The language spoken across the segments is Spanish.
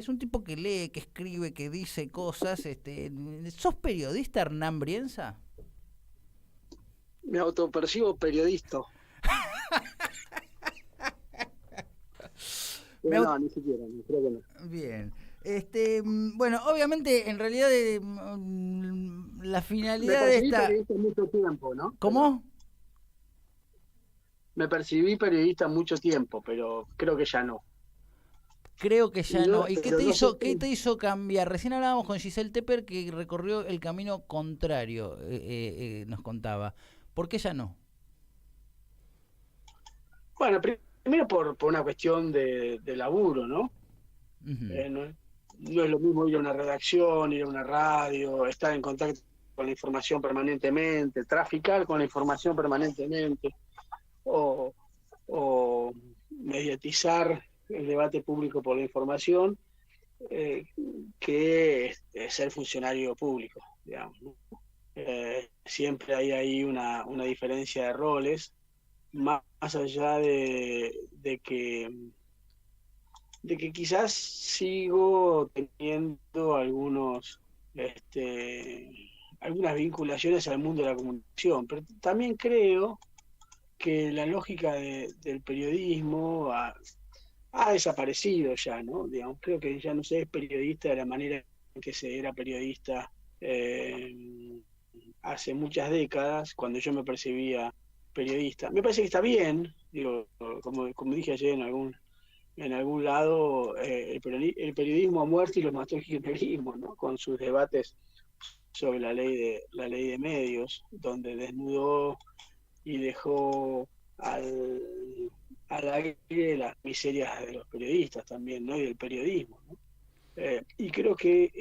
es un tipo que lee, que escribe, que dice cosas. ¿Sos periodista, Hernán Brienza? Me autopercibo periodista, Me pero no, ni siquiera, no, creo que no. Bien. Bueno, obviamente, en realidad, la Me finalidad de percibí esta... periodista mucho tiempo, ¿no? Pero ¿Cómo? me percibí periodista mucho tiempo, pero creo que ya no. Creo que ya no. ¿Y Pero no sé, qué te hizo cambiar? Recién hablábamos con Giselle Tepper que recorrió el camino contrario, nos contaba. ¿Por qué ya no? bueno, primero por una cuestión de laburo, ¿no? Ujú. No, no es lo mismo ir a una redacción, ir a una radio, estar en contacto con la información permanentemente, traficar con la información permanentemente, o, o mediatizar el debate público por la información, eh, que ser funcionario público, digamos, ¿no? Siempre hay ahí una diferencia de roles, más allá de que quizás sigo teniendo algunas vinculaciones al mundo de la comunicación, pero también creo que la lógica del periodismo ha desaparecido ya, ¿no? Digamos, creo que ya no se es periodista de la manera en que se era periodista hace muchas décadas, cuando yo me percibía periodista. Me parece que está bien, digo, como dije ayer en algún lado, el periodismo ha muerto y lo mató el kirchnerismo, ¿no? Con sus debates sobre la ley de medios, donde desnudó y dejó al, al aire las miserias de los periodistas también, ¿no? Y del periodismo, ¿no? Y creo que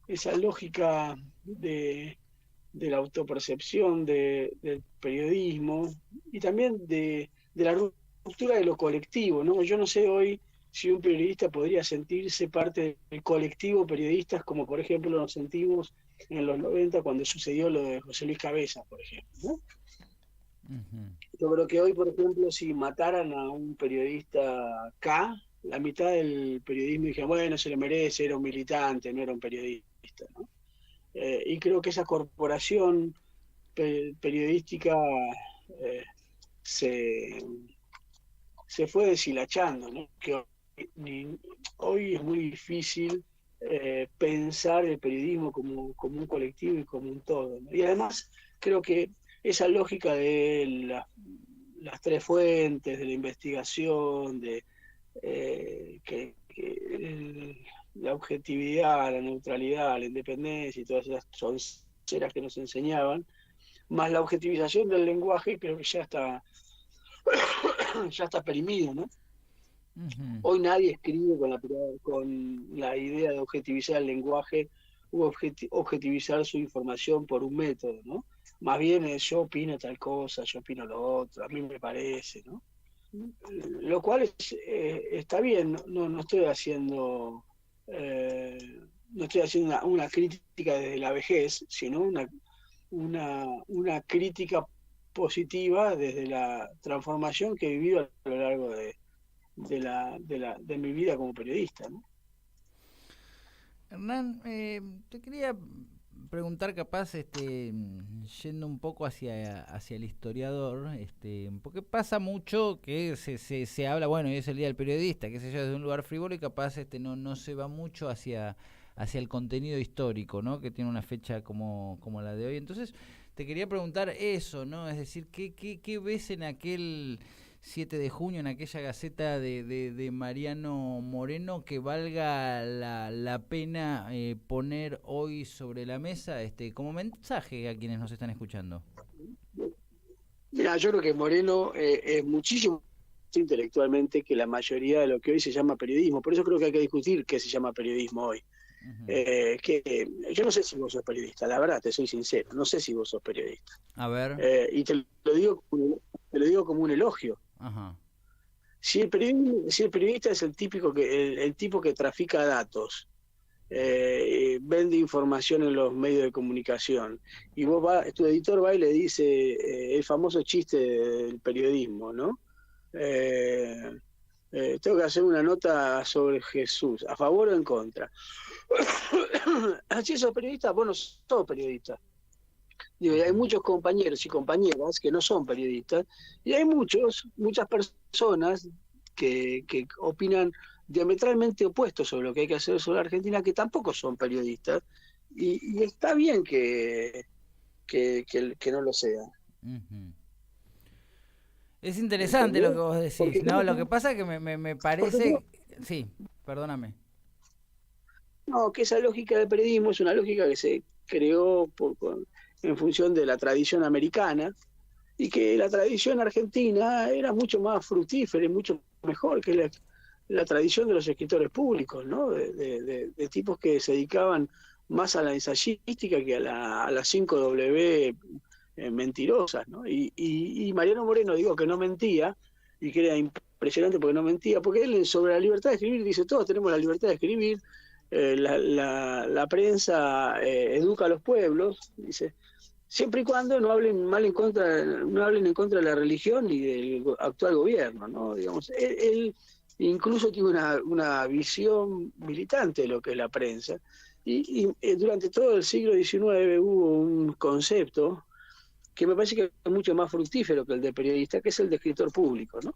esa lógica de la autopercepción del periodismo y también de la ruptura de lo colectivo, ¿no? Yo no sé hoy si un periodista podría sentirse parte del colectivo periodistas, como por ejemplo nos sentimos en los 90 cuando sucedió lo de José Luis Cabeza, por ejemplo, ¿no? Ujú. Yo creo que hoy, por ejemplo, si mataran a un periodista K, la mitad del periodismo dije, bueno, se lo merece, era un militante, no era un periodista, ¿no? Y creo que esa corporación periodística eh, se, se fue deshilachando, ¿no? Que hoy es muy difícil pensar el periodismo como un colectivo y como un todo, ¿no? Y además creo que esa lógica de las tres fuentes, de la investigación, la objetividad, la neutralidad, la independencia y todas esas sonceras que nos enseñaban, más la objetivización del lenguaje, creo que ya está perimido, ¿no? Ujú. Hoy nadie escribe con la idea de objetivizar el lenguaje o objetivizar su información por un método, ¿no? Más bien es yo opino tal cosa, yo opino lo otro, a mí me parece, ¿no? Lo cual está bien, no estoy haciendo, eh, no estoy haciendo una crítica desde la vejez, sino una crítica positiva desde la transformación que he vivido a lo largo de mi vida como periodista, ¿no? Hernán, te quería preguntar capaz, yendo un poco hacia el historiador, porque pasa mucho que se habla, bueno, hoy es el Día del Periodista, qué sé yo, desde un lugar frívolo y capaz no se va mucho hacia el contenido histórico, ¿no? Que tiene una fecha como la de hoy. Entonces, te quería preguntar eso, ¿no? Es decir, ¿qué ves en aquel 7 de junio, en aquella gaceta de Mariano Moreno, que valga la pena poner hoy sobre la mesa como mensaje a quienes nos están escuchando? Mira, yo creo que Moreno es muchísimo más intelectualmente que la mayoría de lo que hoy se llama periodismo. Por eso creo que hay que discutir qué se llama periodismo hoy. Ujú. Yo no sé si vos sos periodista, la verdad, te soy sincero, no sé si vos sos periodista. A ver. Y te lo digo como un elogio. Ajá. Si el periodista es el tipo que trafica datos, vende información en los medios de comunicación, y tu editor va y le dice el famoso chiste del periodismo, ¿no? Eh, tengo que hacer una nota sobre Jesús, ¿a favor o en contra? Si sos periodista, vos no sos periodista. Digo, y hay muchos compañeros y compañeras que no son periodistas, y hay muchas personas que opinan diametralmente opuestos sobre lo que hay que hacer sobre Argentina, que tampoco son periodistas, y está bien que no lo sean. Uh-huh. Es interesante lo que vos decís, porque, ¿no? Lo que pasa es que me parece... Sí, perdóname. No, que esa lógica del periodismo es una lógica que se creó en función de la tradición americana, y que la tradición argentina era mucho más fructífera y mucho mejor que la tradición de los escritores públicos, ¿no? De tipos que se dedicaban más a la ensayística que a las 5W mentirosas, ¿no? Y Mariano Moreno, digo que no mentía, y que era impresionante porque no mentía, porque él sobre la libertad de escribir dice, todos tenemos la libertad de escribir, la prensa educa a los pueblos, dice, siempre y cuando no hablen no hablen en contra de la religión y del actual gobierno, ¿no? Digamos, él incluso tiene una visión militante de lo que es la prensa. Y durante todo el siglo XIX hubo un concepto que me parece que es mucho más fructífero que el de periodista, que es el de escritor público, ¿no?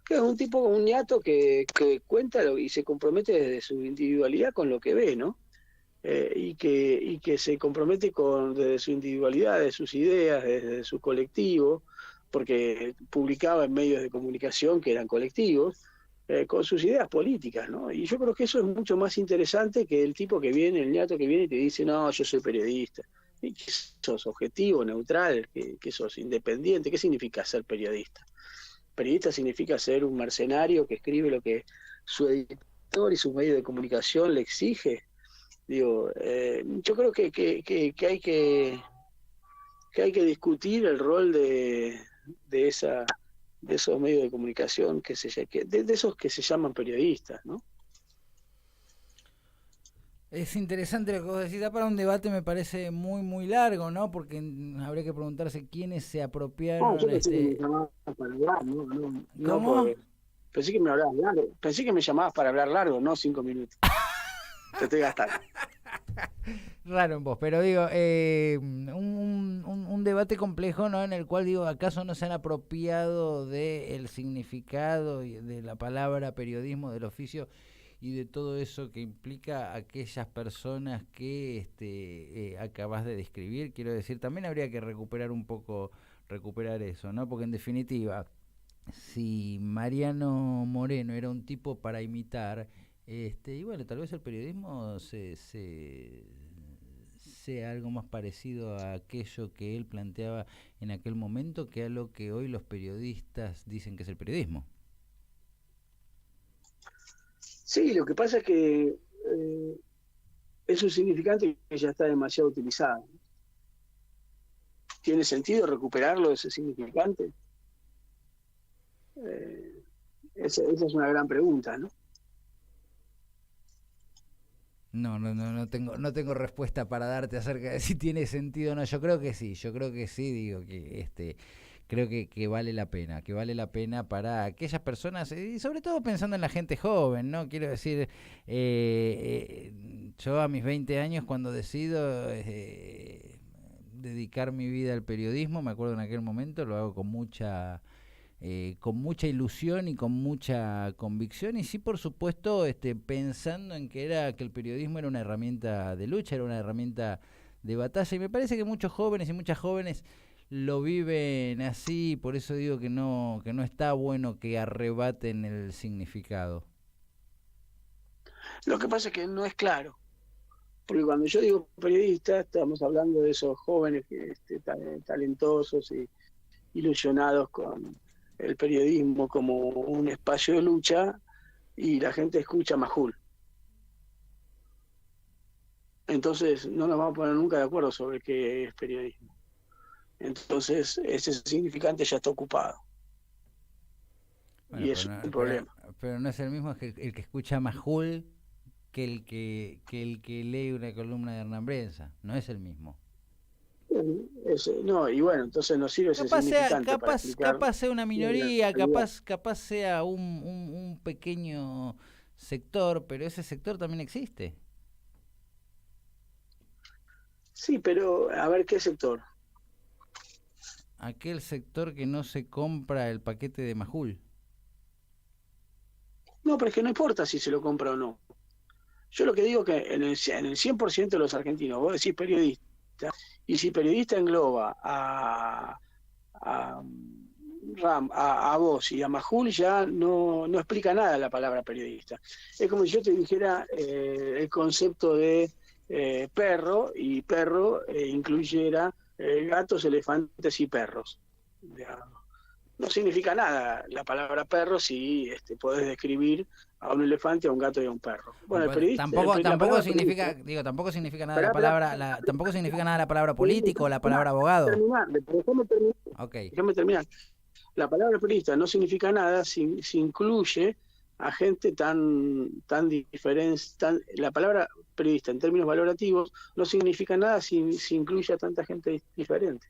Que es un tipo, un ñato que cuenta y se compromete desde su individualidad con lo que ve, ¿no? Y que se compromete desde su individualidad, de sus ideas, desde su colectivo, porque publicaba en medios de comunicación que eran colectivos, con sus ideas políticas, ¿no? Y yo creo que eso es mucho más interesante que el tipo que viene, el ñato que viene y te dice, no, yo soy periodista. ¿Y que sos objetivo, neutral, que sos independiente? ¿Qué significa ser periodista? Periodista significa ser un mercenario que escribe lo que su editor y su medio de comunicación le exige. Digo, yo creo que hay que discutir el rol de esos medios de comunicación de esos que se llaman periodistas, ¿no? Es interesante lo que vos decís, da para un debate me parece muy muy largo, ¿no? Porque habría que preguntarse quiénes se apropiaron. Yo pensé que me llamabas para hablar, ¿Cómo? Pensé que me hablabas largo, pensé que me llamabas para hablar largo, no 5 minutos. Te estoy gastando. Raro en vos, pero digo, un debate complejo, ¿no? En el cual digo, ¿acaso no se han apropiado del significado de la palabra periodismo, del oficio y de todo eso que implica aquellas personas que acabas de describir? Quiero decir, también habría que recuperar eso, ¿no? Porque en definitiva, si Mariano Moreno era un tipo para imitar, y bueno, tal vez el periodismo sea algo más parecido a aquello que él planteaba en aquel momento que a lo que hoy los periodistas dicen que es el periodismo. Sí, lo que pasa es que es un significante que ya está demasiado utilizado. ¿Tiene sentido recuperarlo, ese significante? Esa es una gran pregunta, ¿no? No tengo respuesta para darte acerca de si tiene sentido o no. Yo creo que sí, digo creo que vale la pena para aquellas personas, y sobre todo pensando en la gente joven, ¿no? Quiero decir, yo a mis 20 años cuando decido dedicar mi vida al periodismo, me acuerdo en aquel momento, lo hago con mucha ilusión y con mucha convicción, y sí, por supuesto, pensando en que el periodismo era una herramienta de lucha, era una herramienta de batalla, y me parece que muchos jóvenes y muchas jóvenes lo viven así, por eso digo que no está bueno que arrebaten el significado. Lo que pasa es que no es claro, porque cuando yo digo periodista, estamos hablando de esos jóvenes talentosos y ilusionados con el periodismo como un espacio de lucha, y la gente escucha Majul. Entonces no nos vamos a poner nunca de acuerdo sobre qué es periodismo. Entonces ese significante ya está ocupado. Bueno, Y es un problema. pero no es el mismo el que escucha Majul que el que lee una columna de Hernán Brienza, no es el mismo. no, y bueno, entonces no sirve ese significante para explicar capaz sea una minoría, la realidad. capaz sea un pequeño sector, pero ese sector también existe. Sí, pero a ver qué sector. Aquel sector que no se compra el paquete de Majul. No, pero es que no importa si se lo compra o no. Yo lo que digo que en el 100% de los argentinos, vos decís periodista, y si periodista engloba a, a vos y a Majul, ya no explica nada la palabra periodista. Es como si yo te dijera el concepto de perro, y perro incluyera gatos, elefantes y perros. No significa nada la palabra perro si podés describir a un elefante, a un gato y a un perro. Bueno, el periodista, la Tampoco palabra periodista, significa, digo, tampoco significa nada la esperá, palabra, tampoco significa nada la palabra político o la palabra abogado. terminar, Ok. déjame terminar. La palabra periodista no significa nada si incluye a gente tan diferente. La palabra periodista en términos valorativos no significa nada si incluye a tanta gente diferente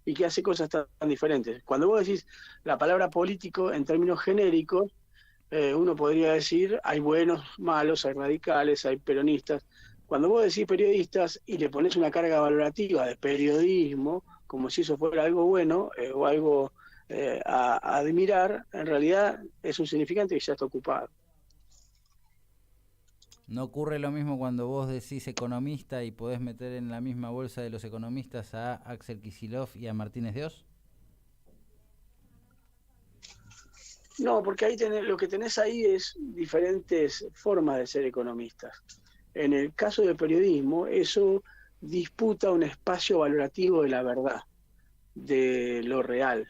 y que hace cosas tan diferentes. Cuando vos decís la palabra político en términos genéricos, uno podría decir hay buenos, malos, hay radicales, hay peronistas. Cuando vos decís periodistas y le pones una carga valorativa de periodismo, como si eso fuera algo bueno o algo a admirar, en realidad es un significante que ya está ocupado. ¿No ocurre lo mismo cuando vos decís economista y podés meter en la misma bolsa de los economistas a Axel Kicillof y a Martínez de Oz? No, porque ahí lo que tenés ahí es diferentes formas de ser economistas. En el caso del periodismo, eso disputa un espacio valorativo de la verdad, de lo real.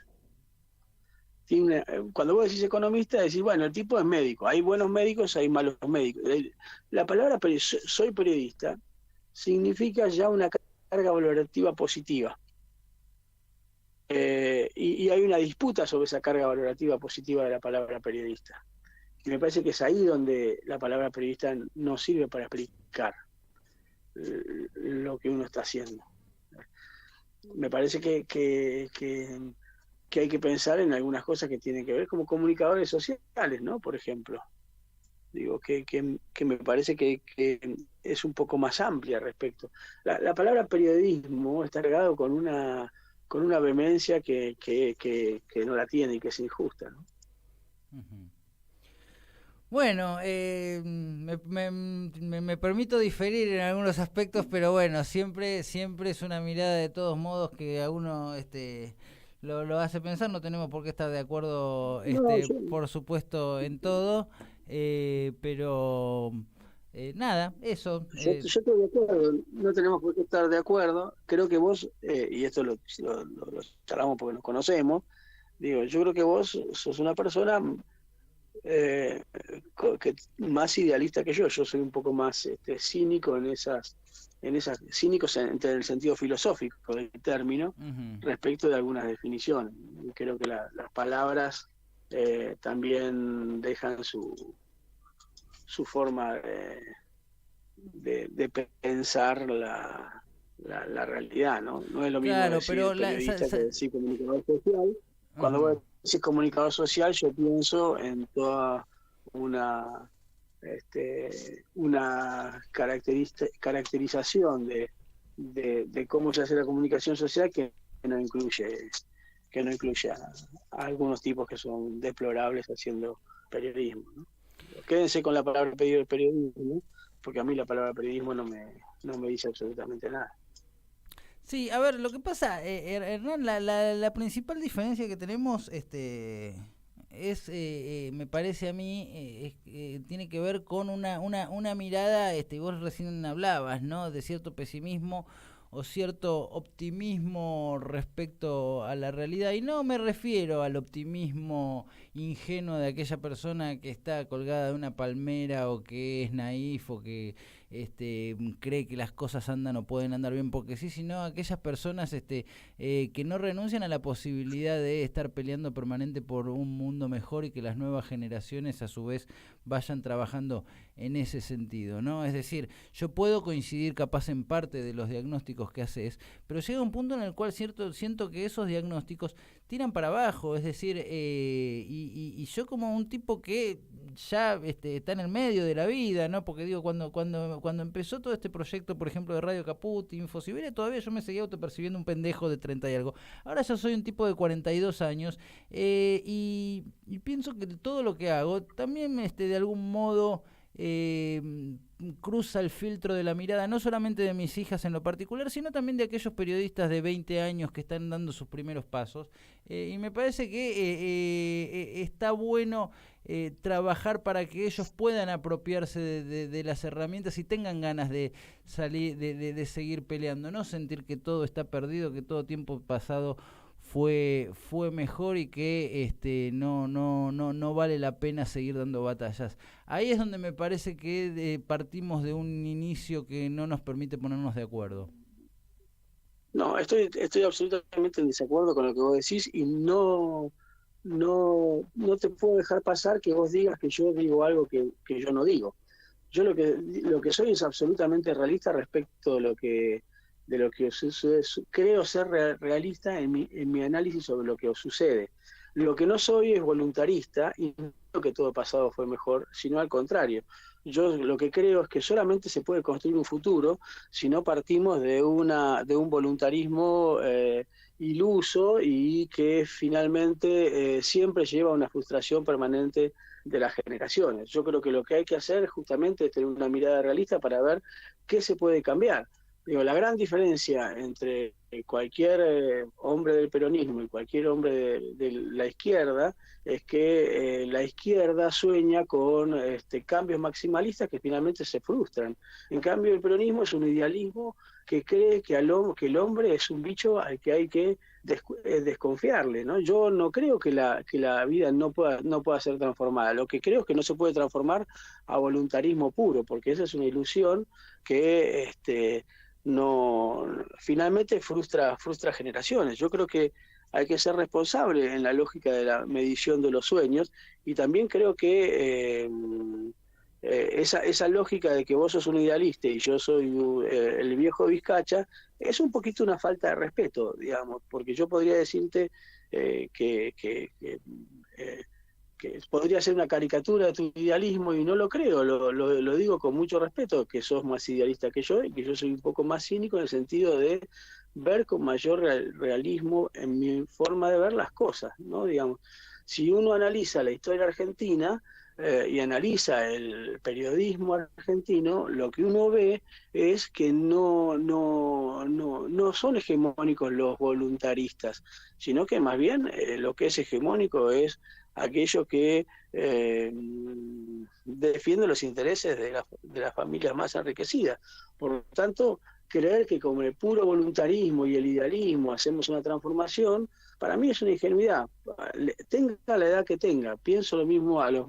Cuando vos decís economista, decís, bueno, el tipo es médico, hay buenos médicos, hay malos médicos. La palabra soy periodista significa ya una carga valorativa positiva. Y hay una disputa sobre esa carga valorativa positiva de la palabra periodista. Y me parece que es ahí donde la palabra periodista no sirve para explicar lo que uno está haciendo. Me parece que hay que pensar en algunas cosas que tienen que ver como comunicadores sociales, ¿no? Por ejemplo. Digo, que me parece que es un poco más amplia al respecto. La palabra periodismo está cargado con una vehemencia que no la tiene y que es injusta, ¿no? Uh-huh. Bueno, me permito diferir en algunos aspectos, pero bueno, siempre es una mirada de todos modos que a uno lo hace pensar. No tenemos por qué estar de acuerdo, No, por supuesto, en todo, pero nada, eso. yo estoy de acuerdo, no tenemos por qué estar de acuerdo. Creo que vos, y esto lo charlamos porque nos conocemos, digo, yo creo que vos sos una persona eh, más idealista que yo. Yo soy un poco más cínico cínicos en el sentido filosófico del término, Uh-huh. respecto de algunas definiciones. Y creo que las palabras también dejan su forma de pensar la realidad, ¿no? No es lo mismo Claro, decir pero periodista que decir comunicador social. Cuando uh-huh. vos decís comunicador social, yo pienso en toda una, una caracterización de cómo se hace la comunicación social no incluye, que no incluye a algunos tipos que son deplorables haciendo periodismo, ¿no? Quédense con la palabra periodismo, ¿no? Porque a mí la palabra periodismo no me dice absolutamente nada. Sí, a ver, lo que pasa, Hernán, la principal diferencia que tenemos es, me parece a mí, tiene que ver con una mirada, vos recién hablabas, ¿no? De cierto pesimismo o cierto optimismo respecto a la realidad. Y no me refiero al optimismo ingenuo de aquella persona que está colgada de una palmera o que es naif o que cree que las cosas andan o pueden andar bien porque sí, sino aquellas personas que no renuncian a la posibilidad de estar peleando permanente por un mundo mejor y que las nuevas generaciones a su vez vayan trabajando en ese sentido, ¿no? Es decir, yo puedo coincidir capaz en parte de los diagnósticos que haces, pero llega un punto en el cual siento que esos diagnósticos tiran para abajo, es decir, y yo como un tipo que ya está en el medio de la vida, ¿no? Porque digo, cuando empezó todo este proyecto, por ejemplo, de Radio Caput, Infosiberia, todavía yo me seguía autopercibiendo un pendejo de 30 y algo. Ahora ya soy un tipo de 42 años y pienso que todo lo que hago también de algún modo cruza el filtro de la mirada no solamente de mis hijas en lo particular, sino también de aquellos periodistas de 20 años que están dando sus primeros pasos, y me parece que está bueno trabajar para que ellos puedan apropiarse de las herramientas y tengan ganas de salir, de seguir peleando, no sentir que todo está perdido, que todo tiempo pasado fue mejor y que no vale la pena seguir dando batallas. Ahí es donde me parece que partimos de un inicio que no nos permite ponernos de acuerdo. No, estoy absolutamente en desacuerdo con lo que vos decís y no te puedo dejar pasar que vos digas que yo digo algo que yo no digo. Yo lo que soy es absolutamente realista respecto de lo que sucede. Creo ser realista en mi análisis sobre lo que sucede. Lo que no soy es voluntarista y no creo que todo pasado fue mejor, sino al contrario. Yo lo que creo es que solamente se puede construir un futuro si no partimos de un voluntarismo iluso y que finalmente siempre lleva a una frustración permanente de las generaciones. Yo creo que lo que hay que hacer justamente es tener una mirada realista para ver qué se puede cambiar. Digo, la gran diferencia entre cualquier hombre del peronismo y cualquier hombre de la izquierda es que la izquierda sueña con cambios maximalistas que finalmente se frustran. En cambio, el peronismo es un idealismo que cree que el hombre es un bicho al que hay que desconfiarle, ¿no? Yo no creo que la vida no pueda ser transformada. Lo que creo es que no se puede transformar a voluntarismo puro, porque esa es una ilusión que no finalmente frustra generaciones. Yo creo que hay que ser responsable en la lógica de la medición de los sueños y también creo que esa lógica de que vos sos un idealista y yo soy el viejo Vizcacha es un poquito una falta de respeto, digamos, porque yo podría decirte que podría ser una caricatura de tu idealismo y no lo creo, lo digo con mucho respeto, que sos más idealista que yo y que yo soy un poco más cínico en el sentido de ver con mayor realismo en mi forma de ver las cosas, ¿no? Digamos, si uno analiza la historia argentina y analiza el periodismo argentino, lo que uno ve es que no son hegemónicos los voluntaristas, sino que más bien lo que es hegemónico es aquello que defiende los intereses de las familias más enriquecidas. Por lo tanto, creer que con el puro voluntarismo y el idealismo hacemos una transformación, para mí es una ingenuidad. Tenga la edad que tenga, pienso lo mismo a los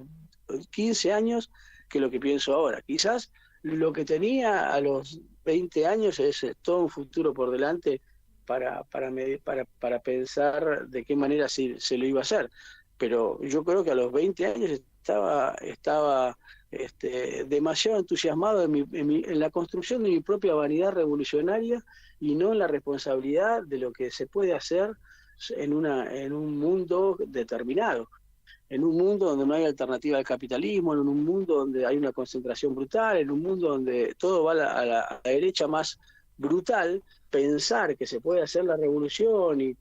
15 años que lo que pienso ahora. Quizás lo que tenía a los 20 años es todo un futuro por delante para pensar de qué manera se lo iba a hacer. Pero yo creo que a los 20 años estaba demasiado entusiasmado en la construcción de mi propia vanidad revolucionaria y no en la responsabilidad de lo que se puede hacer en un mundo determinado, en un mundo donde no hay alternativa al capitalismo, en un mundo donde hay una concentración brutal, en un mundo donde todo va a la derecha más brutal. Pensar que se puede hacer la revolución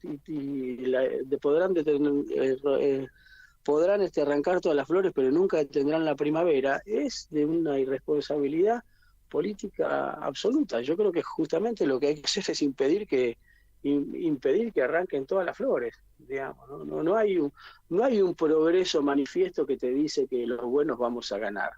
podrán arrancar todas las flores, pero nunca tendrán la primavera, es de una irresponsabilidad política absoluta. Yo creo que justamente lo que hay que hacer es impedir que arranquen todas las flores, digamos. No hay un progreso manifiesto que te dice que los buenos vamos a ganar.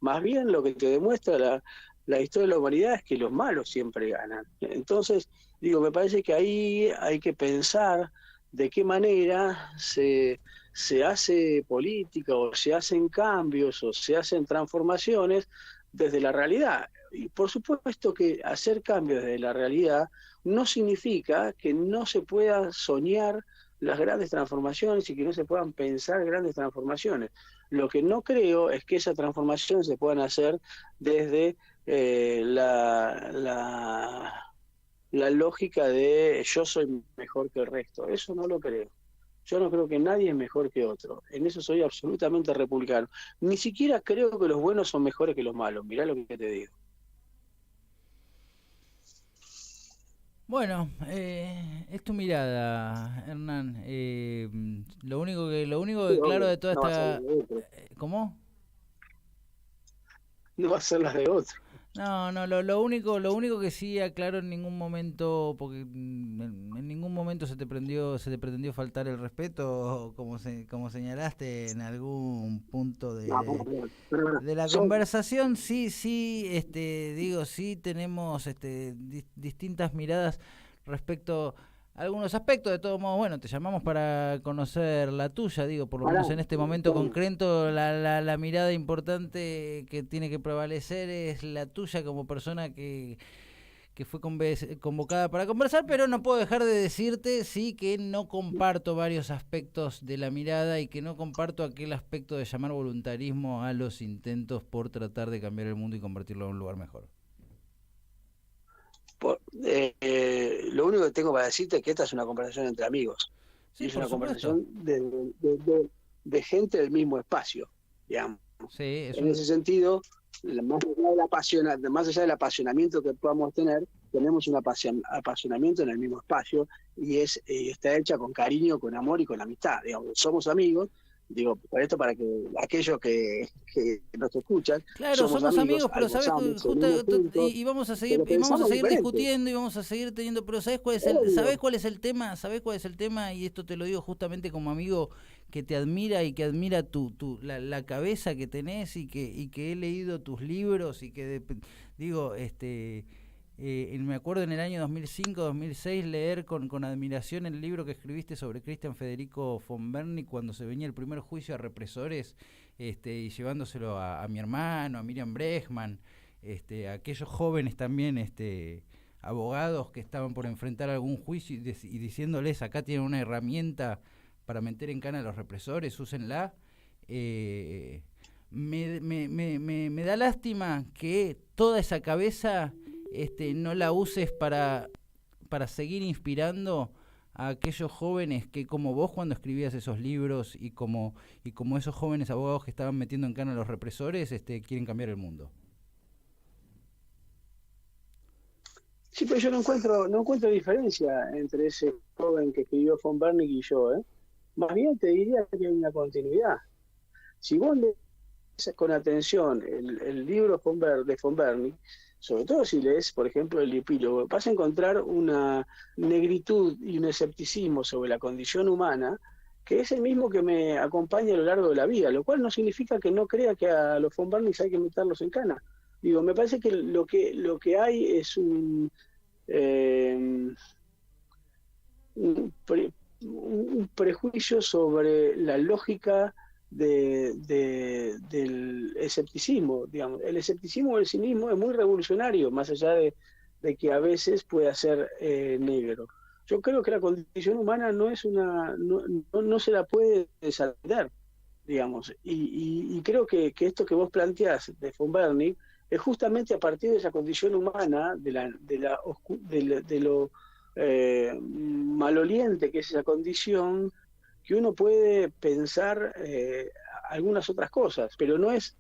Más bien lo que te demuestra la historia de la humanidad es que los malos siempre ganan. Entonces, me parece que ahí hay que pensar de qué manera se se hace política o se hacen cambios o se hacen transformaciones desde la realidad. Y por supuesto que hacer cambios desde la realidad no significa que no se pueda soñar las grandes transformaciones y que no se puedan pensar grandes transformaciones. Lo que no creo es que esas transformaciones se puedan hacer desde la lógica de yo soy mejor que el resto. Eso no lo creo. Yo no creo que nadie es mejor que otro. En eso soy absolutamente republicano. Ni siquiera creo que los buenos son mejores que los malos. Mirá lo que te digo. Bueno, es tu mirada, Hernán. Lo único que Sí, claro obvio, de toda no va a ser esta... las de otro. ¿Cómo? No va a ser las de otro. No, no, lo único que sí aclaro en ningún momento, porque en ningún momento se te pretendió faltar el respeto, como señalaste en algún punto No, pero de la son, conversación, sí, sí, digo, sí tenemos distintas miradas respecto a algunos aspectos. De todos modos, bueno, te llamamos para conocer la tuya, digo, por lo pará, menos en este momento concreto, la mirada importante que tiene que prevalecer es la tuya como persona que fue convocada para conversar, pero no puedo dejar de decirte, sí, que no comparto varios aspectos de la mirada y que no comparto aquel aspecto de llamar voluntarismo a los intentos por tratar de cambiar el mundo y convertirlo en un lugar mejor. lo único que tengo para decirte es que esta es una conversación entre amigos. Y Sí, es por una supuesto. conversación de gente del mismo espacio, digamos. Sí, En ese sentido, más allá del apasionamiento que podamos tener, tenemos un apasionamiento en el mismo espacio y está hecha con cariño, con amor y con amistad. Digamos, somos amigos, digo, por esto para que aquellos que nos escuchan, claro, somos somos amigos, amigos, pero sabes almorzamos, justo cenamos juntos, y vamos a seguir pero pensamos diferente. discutiendo y vamos a seguir teniendo, pero Obvio. sabes cuál es el tema, y esto te lo digo justamente como amigo que te admira y que admira la cabeza que tenés y que he leído tus libros y que digo, me acuerdo en el año 2005-2006 leer con admiración el libro que escribiste sobre Cristian Federico von Berni cuando se venía el primer juicio a represores, y llevándoselo a mi hermano, a Miriam Bregman, a aquellos jóvenes también, abogados que estaban por enfrentar algún juicio y diciéndoles acá tienen una herramienta para meter en cana a los represores, úsenla. Me da lástima que toda esa cabeza no la uses para seguir inspirando a aquellos jóvenes que como vos cuando escribías esos libros y como esos jóvenes abogados que estaban metiendo en cana a los represores quieren cambiar el mundo. Sí, pero yo no encuentro diferencia entre ese joven que escribió von Bernick y yo, ¿eh? Más bien te diría que hay una continuidad. Si vos lees con atención el libro de von Bernick, sobre todo si lees, por ejemplo, el epílogo, vas a encontrar una negritud y un escepticismo sobre la condición humana que es el mismo que me acompaña a lo largo de la vida, lo cual no significa que no crea que a los von Bernick hay que meterlos en cana. Digo, me parece que lo que hay es eh, un prejuicio sobre la lógica del escepticismo, digamos. El escepticismo en sí mismo es muy revolucionario, más allá de que a veces pueda ser negro. Yo creo que la condición humana no se la puede desatender, digamos. Y creo que esto que vos planteás de von Bernick es justamente a partir de esa condición humana, de lo maloliente que es esa condición, que uno puede pensar algunas otras cosas, pero no es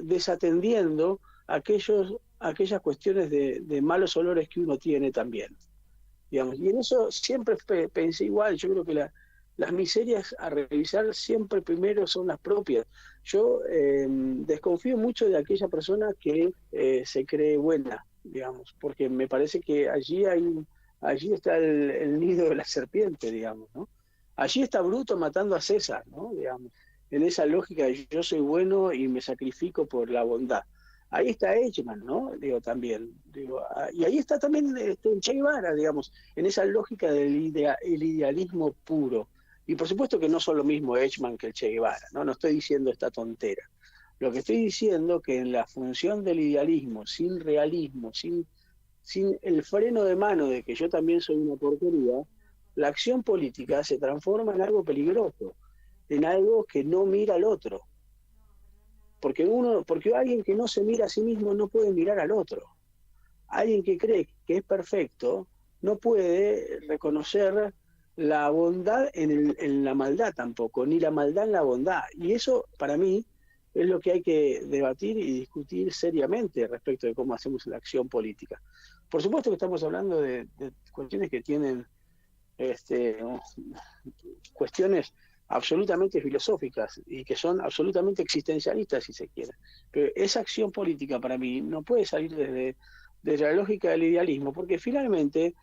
desatendiendo aquellas cuestiones de malos olores que uno tiene también, digamos. Y en eso siempre pensé igual. Yo creo que las miserias a revisar siempre primero son las propias. Yo desconfío mucho de aquella persona que se cree buena, digamos, porque me parece que allí está el nido de la serpiente, digamos, ¿no? Allí está Bruto matando a César, ¿no? Digamos, en esa lógica de yo soy bueno y me sacrifico por la bondad. Ahí está Eichmann, ¿no? Digo, también. Digo, y ahí está también Che Guevara, digamos, en esa lógica del el idealismo puro. Y por supuesto que no son lo mismo Eichmann que el Che Guevara, ¿no? No estoy diciendo esta tontera. Lo que estoy diciendo que en la función del idealismo, sin realismo, sin el freno de mano de que yo también soy una porquería, la acción política se transforma en algo peligroso, en algo que no mira al otro. Porque alguien que no se mira a sí mismo no puede mirar al otro. Alguien que cree que es perfecto no puede reconocer la bondad en la maldad tampoco, ni la maldad en la bondad. Y eso, para mí, es lo que hay que debatir y discutir seriamente respecto de cómo hacemos la acción política. Por supuesto que estamos hablando de cuestiones que tienen cuestiones absolutamente filosóficas y que son absolutamente existencialistas, si se quiere. Pero esa acción política para mí no puede salir desde la lógica del idealismo, porque finalmente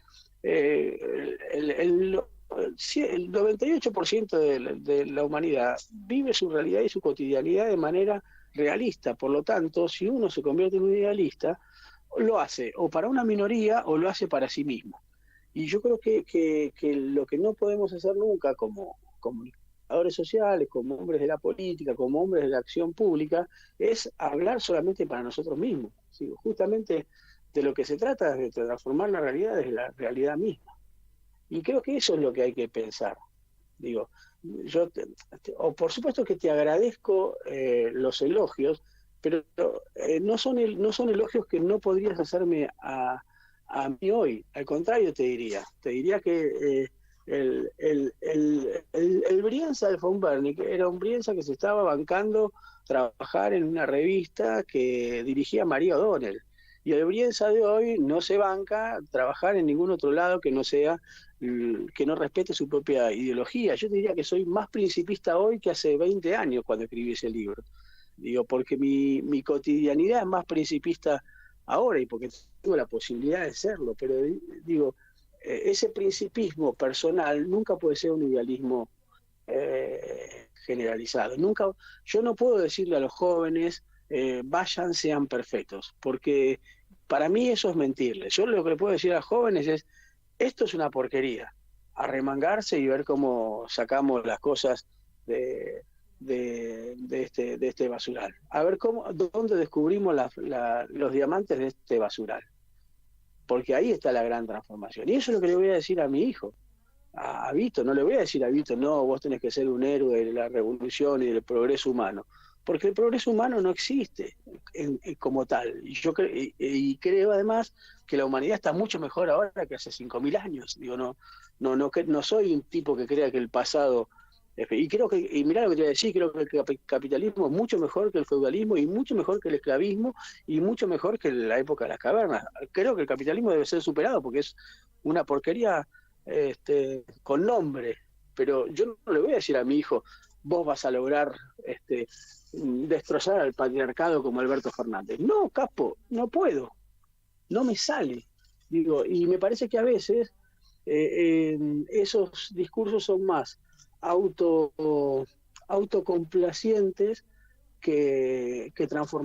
el 98% de la humanidad vive su realidad y su cotidianidad de manera realista. Por lo tanto, si uno se convierte en un idealista, lo hace o para una minoría o lo hace para sí mismo. Y yo creo que lo que no podemos hacer nunca como comunicadores sociales, como hombres de la política, como hombres de la acción pública, es hablar solamente para nosotros mismos. ¿Sí? Justamente de lo que se trata es de transformar la realidad desde la realidad misma. Y creo que eso es lo que hay que pensar. Digo, por supuesto que te agradezco los elogios, pero no son elogios que no podrías hacerme a mí hoy. Al contrario, te diría que el Brianza de von Bernick era un Brianza que se estaba bancando trabajar en una revista que dirigía María O'Donnell. Y el Brianza de hoy no se banca trabajar en ningún otro lado que no sea que no respete su propia ideología. Yo te diría que soy más principista hoy que hace 20 años cuando escribí ese libro. Digo, porque mi cotidianidad es más principista ahora y porque tengo la posibilidad de serlo, pero digo, ese principismo personal nunca puede ser un idealismo generalizado. Nunca, yo no puedo decirle a los jóvenes, vayan, sean perfectos, porque para mí eso es mentirles. Yo lo que le puedo decir a los jóvenes es, esto es una porquería, arremangarse y ver cómo sacamos las cosas de este basural. A ver dónde descubrimos los diamantes de este basural. Porque ahí está la gran transformación. Y eso es lo que le voy a decir a mi hijo, a Vito. No le voy a decir a Vito, no, vos tenés que ser un héroe de la revolución y del progreso humano. Porque el progreso humano no existe como tal. Y creo además que la humanidad está mucho mejor ahora que hace 5.000 años. Digo, no soy un tipo que crea que el pasado... Y creo que, y mirá lo que te voy a decir, creo que el capitalismo es mucho mejor que el feudalismo y mucho mejor que el esclavismo y mucho mejor que la época de las cavernas. Creo que el capitalismo debe ser superado porque es una porquería con nombre. Pero yo no le voy a decir a mi hijo, vos vas a lograr destrozar al patriarcado como Alberto Fernández. No, capo, no puedo, no me sale. Digo, y me parece que a veces esos discursos son más auto, autocomplacientes que transformativos.